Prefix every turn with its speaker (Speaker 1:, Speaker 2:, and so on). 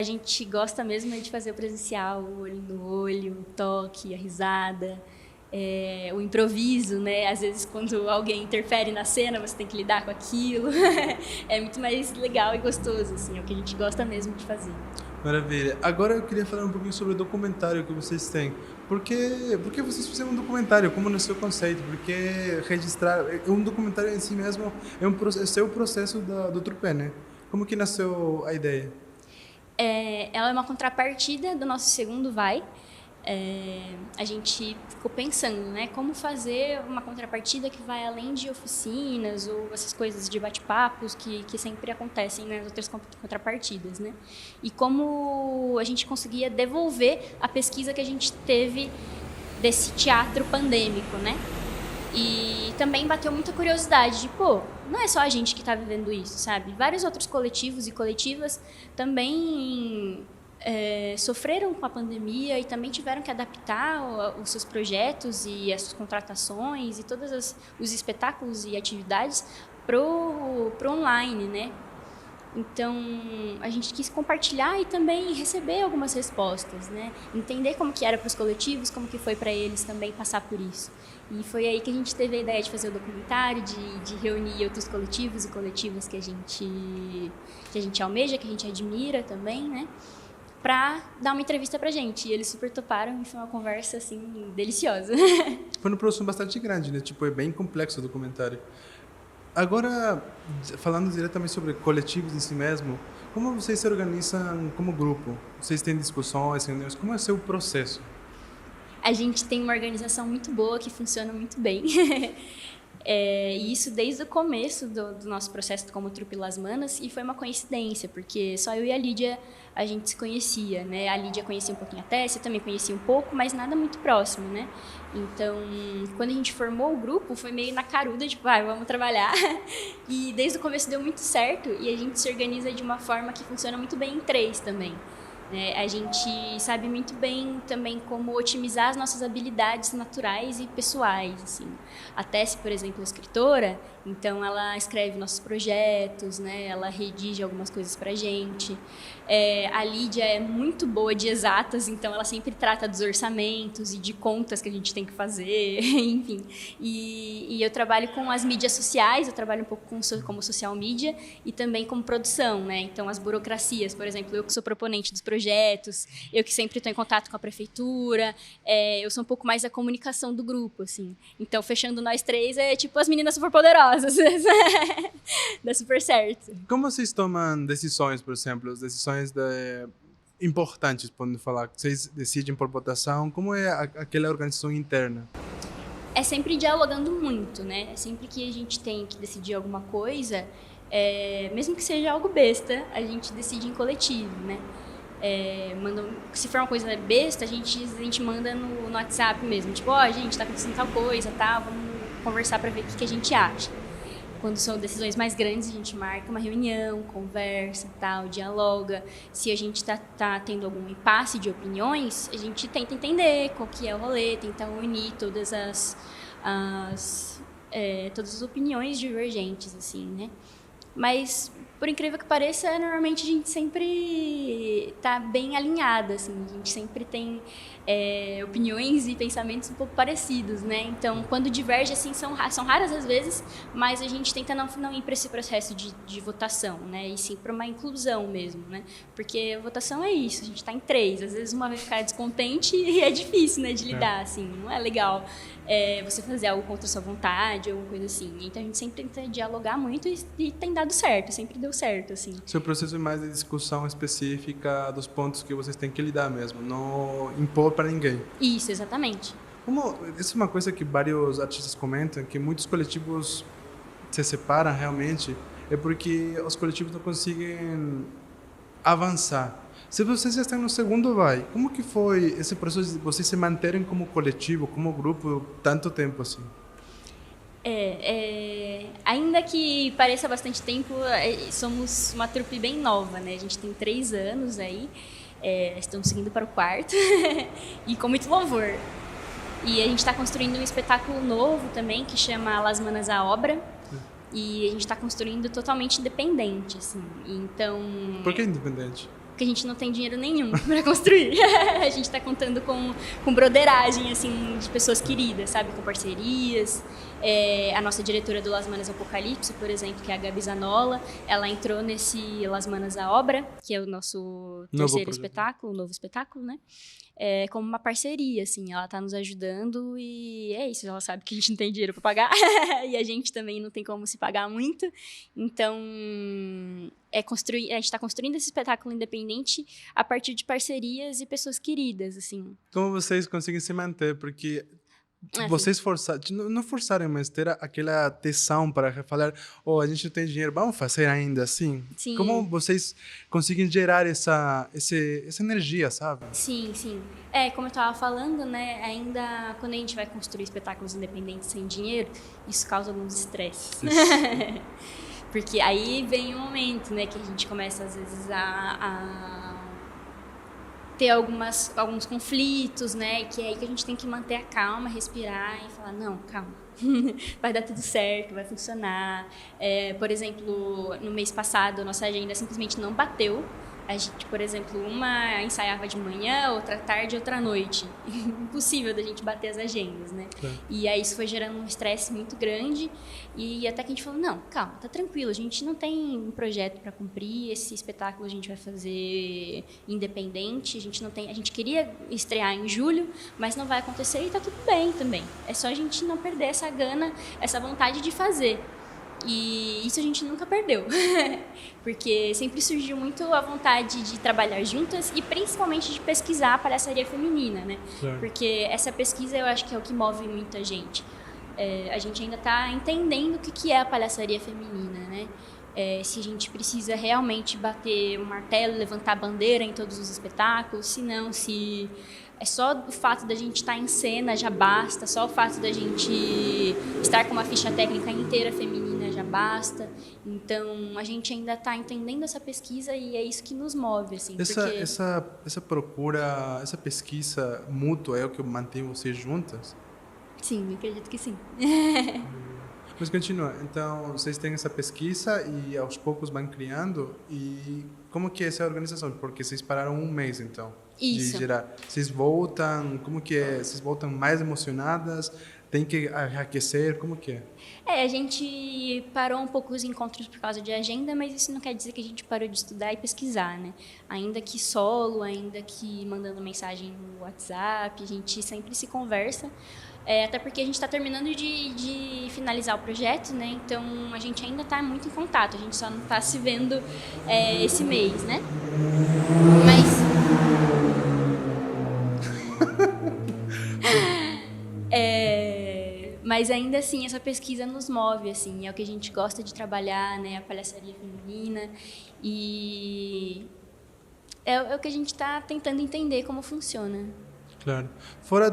Speaker 1: A gente gosta mesmo de fazer o presencial, o olho no olho, o toque, a risada, o improviso, né? Às vezes, quando alguém interfere na cena, você tem que lidar com aquilo. É muito mais legal e gostoso, assim, é o que a gente gosta mesmo de fazer.
Speaker 2: Maravilha. Agora eu queria falar um pouquinho sobre o documentário que vocês têm. Por que vocês fizeram um documentário? Como nasceu o conceito? Porque registrar... Um documentário em si mesmo é o seu processo do Trupé, né? Como que nasceu a ideia?
Speaker 1: Ela é uma contrapartida do nosso segundo Vai. A gente ficou pensando, né, como fazer uma contrapartida que vai além de oficinas ou essas coisas de bate-papos que sempre acontecem nas outras contrapartidas, né? E como a gente conseguia devolver a pesquisa que a gente teve desse teatro pandêmico, né? E também bateu muita curiosidade de, pô, não é só a gente que está vivendo isso, sabe? Vários outros coletivos e coletivas também sofreram com a pandemia e também tiveram que adaptar os seus projetos e as suas contratações e todos os espetáculos e atividades pro online, né? Então, a gente quis compartilhar e também receber algumas respostas, né? Entender como que era para os coletivos, como que foi para eles também passar por isso. E foi aí que a gente teve a ideia de fazer o documentário, de reunir outros coletivos e coletivas que a gente almeja, que a gente admira também, né? Para dar uma entrevista pra gente. E eles super toparam e foi uma conversa, assim, deliciosa.
Speaker 2: Foi uma produção bastante grande, né? Tipo, é bem complexo o documentário. Agora, falando diretamente sobre coletivos em si mesmo, como vocês se organizam como grupo? Vocês têm discussões, reuniões? Como é o seu processo?
Speaker 1: A gente tem uma organização muito boa que funciona muito bem. E isso desde o começo do nosso processo como Trupe Las Manas, e foi uma coincidência, porque só eu e a Lídia a gente se conhecia, né? A Lídia conhecia um pouquinho a Tessia, eu também conhecia um pouco, mas nada muito próximo, né? Então, quando a gente formou o grupo, foi meio na caruda, tipo, vai, vamos trabalhar. E desde o começo deu muito certo, e a gente se organiza de uma forma que funciona muito bem em três também. A gente sabe muito bem também como otimizar as nossas habilidades naturais e pessoais, assim. A Tessie, por exemplo, é escritora, então ela escreve nossos projetos, né? Ela redige algumas coisas pra gente. A Lídia é muito boa de exatas, então ela sempre trata dos orçamentos e de contas que a gente tem que fazer, enfim. E eu trabalho com as mídias sociais, eu trabalho um pouco como social media e também como produção, né? Então as burocracias, por exemplo, eu que sou proponente dos projetos, eu que sempre estou em contato com a prefeitura, eu sou um pouco mais a comunicação do grupo, assim. Então, fechando nós três, é tipo as meninas super poderosas. Dá super certo.
Speaker 2: Como vocês tomam decisões, por exemplo, as decisões importantes, podemos falar? Vocês decidem por votação? Como é aquela organização interna?
Speaker 1: É sempre dialogando muito, né? É sempre que a gente tem que decidir alguma coisa, mesmo que seja algo besta, a gente decide em coletivo, né? Se for uma coisa besta, a gente manda no WhatsApp mesmo. Tipo, gente, tá acontecendo tal coisa, tá? Vamos conversar para ver o que a gente acha. Quando são decisões mais grandes, a gente marca uma reunião, conversa, tal, dialoga. Se a gente tá tendo algum impasse de opiniões, a gente tenta entender qual que é o rolê, tenta unir todas as opiniões divergentes, assim, né? Mas, por incrível que pareça, normalmente a gente sempre tá bem alinhada, assim. A gente sempre tem opiniões e pensamentos um pouco parecidos, né? Então, quando diverge, assim, são raras as vezes, mas a gente tenta não ir para esse processo de votação, né? E sim para uma inclusão mesmo, né? Porque a votação é isso, a gente tá em três. Às vezes uma vai ficar descontente e é difícil, né, de lidar, assim. Não é legal você fazer algo contra a sua vontade, alguma coisa assim. Então, a gente sempre tenta dialogar muito e tem dado certo, sempre deu certo, assim.
Speaker 2: Seu processo é mais de discussão específica dos pontos que vocês têm que lidar mesmo, não impor para ninguém.
Speaker 1: Isso, exatamente.
Speaker 2: Isso é uma coisa que vários artistas comentam, que muitos coletivos se separam realmente, é porque os coletivos não conseguem avançar. Se vocês já estão no segundo vai, como que foi esse processo de vocês se manterem como coletivo, como grupo, tanto tempo assim?
Speaker 1: Ainda que pareça bastante tempo, somos uma trupe bem nova, né? A gente tem 3 anos aí, estamos seguindo para o quarto e com muito louvor. E a gente está construindo um espetáculo novo também, que chama Las Manas à Obra. E a gente está construindo totalmente independente, assim. Então...
Speaker 2: Por que independente?
Speaker 1: porque a gente não tem dinheiro nenhum para construir. A gente está contando com broderagem, assim, de pessoas queridas, sabe? Com parcerias. A nossa diretora do Las Manas Apocalipse, por exemplo, que é a Gabi Zanola, ela entrou nesse Las Manas a Obra, que é o nosso terceiro espetáculo, o novo espetáculo, né? Como uma parceria, assim, ela está nos ajudando e é isso, ela sabe que a gente não tem dinheiro para pagar e a gente também não tem como se pagar muito, então a gente está construindo esse espetáculo independente a partir de parcerias e pessoas queridas, assim.
Speaker 2: Como vocês conseguem se manter? Porque vocês não forçarem, mas ter aquela tesão para falar, a gente não tem dinheiro, vamos fazer ainda assim?
Speaker 1: Sim.
Speaker 2: Como vocês conseguem gerar essa energia, sabe?
Speaker 1: Sim, sim. Como eu estava falando, né, ainda quando a gente vai construir espetáculos independentes sem dinheiro, isso causa alguns estresses. Porque aí vem um momento, né, que a gente começa às vezes a ter alguns conflitos, né? Que é aí que a gente tem que manter a calma, respirar e falar, não, calma, vai dar tudo certo, vai funcionar. Por exemplo, no mês passado, a nossa agenda simplesmente não bateu. A gente, por exemplo, uma ensaiava de manhã, outra tarde, outra à noite. Impossível da gente bater as agendas, né? E aí isso foi gerando um estresse muito grande e até que a gente falou, não, calma, tá tranquilo, a gente não tem um projeto para cumprir, esse espetáculo a gente vai fazer independente, a gente queria estrear em julho, mas não vai acontecer e tá tudo bem também. É só a gente não perder essa gana, essa vontade de fazer. E isso a gente nunca perdeu, porque sempre surgiu muito a vontade de trabalhar juntas e principalmente de pesquisar a palhaçaria feminina, né? Claro. Porque essa pesquisa eu acho que é o que move muita gente. A gente ainda está entendendo o que é a palhaçaria feminina, né? Se a gente precisa realmente bater o martelo, levantar a bandeira em todos os espetáculos, se é só o fato da gente estar em cena já basta, só o fato da gente estar com uma ficha técnica inteira feminina já basta. Então, a gente ainda está entendendo essa pesquisa e é isso que nos move, assim.
Speaker 2: Essa procura, essa pesquisa mútua é o que mantém vocês juntas?
Speaker 1: Sim, eu acredito que sim.
Speaker 2: Mas continua. Então, vocês têm essa pesquisa e aos poucos vão criando. E como que é essa organização? Porque vocês pararam um mês, então.
Speaker 1: Isso.
Speaker 2: De gerar. Vocês voltam, como que é? Vocês voltam mais emocionadas? Tem que aquecer? Como que é?
Speaker 1: A gente parou um pouco os encontros por causa de agenda, mas isso não quer dizer que a gente parou de estudar e pesquisar, né? Ainda que solo, ainda que mandando mensagem no WhatsApp, a gente sempre se conversa. Até porque a gente está terminando de finalizar o projeto, né? Então a gente ainda está muito em contato, a gente só não está se vendo esse mês, né? Mas ainda assim, essa pesquisa nos move, assim, é o que a gente gosta de trabalhar, né? A palhaçaria feminina e é o que a gente está tentando entender como funciona.
Speaker 2: Claro. Fora